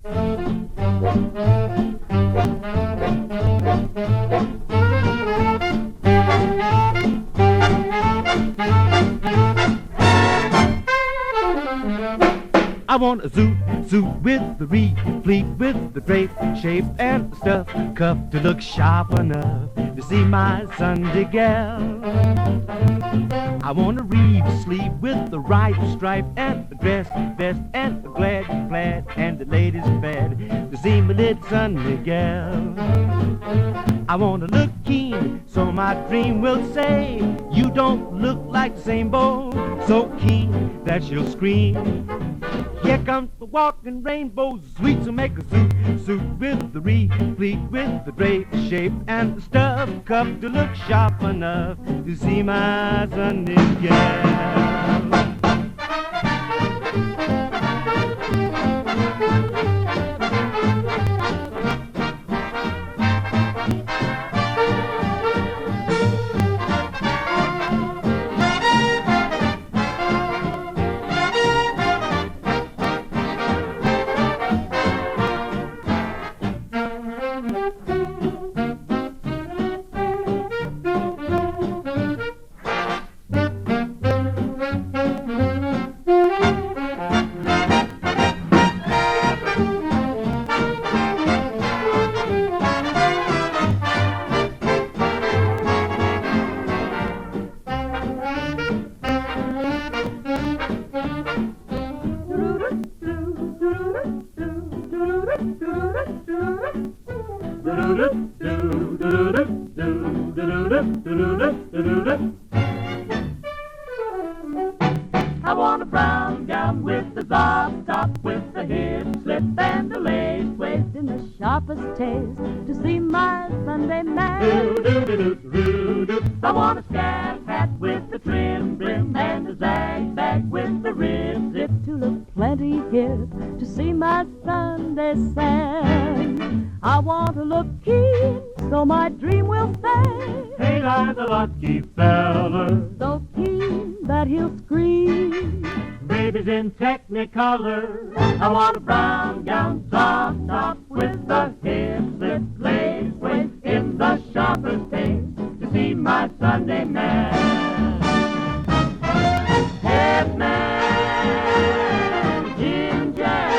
I want a suit with the replete with the drape, shape, and the stuff, cuff to look sharp enough to see my Sunday gal. I want a reeve sleeve with the right stripe and the dress, vest, and the glad plaid, and the ladies' bed to see my little Sunday gal. I want to look keen so my dream will say, you don't look like the same boy, so keen that she'll scream. Here comes the walking rainbow, sweet to make a suit with the replete with the drape, shape, and the stuff, cuff to look sharp enough to see my Sunday gal. I want a brown gown with the bob top, with the hip slip and the lace waist in the sharpest taste to see my Sunday man. I want a scab hat with the trim brim and a zag bag with the rib zip to look plenty hip to see my Sunday Sam. I want to look keen so my dream will say, Ain't I the lucky fella? so keen that he'll scream. Baby's in Technicolor. I want a brown gown, soft top with the hip slip, lace waist in the sharpest taste to see my Sunday man. Head man, Jim Jack.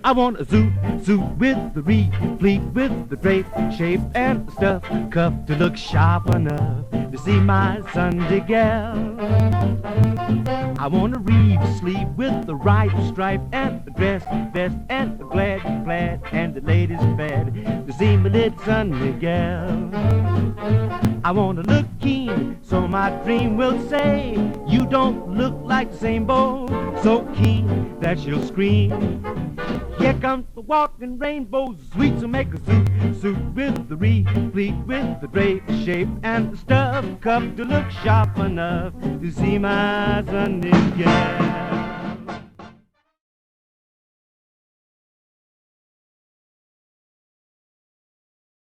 I want a suit with the replete with the drape, shape, and the stuff, cuff to look sharp enough to see my Sunday gal. I want a reeve sleeve with the right stripe and the dress, vest, and the glad plaid, and the ladies' bed to see my little Sunday gal. I want to look keen so my dream will say, you don't look like the same boy, so keen that she'll scream. Here comes the walking rainbow, sweet to make a suit with the replete with the drape, shape, and the stuff, cuff to look sharp enough to see my Sunday gal.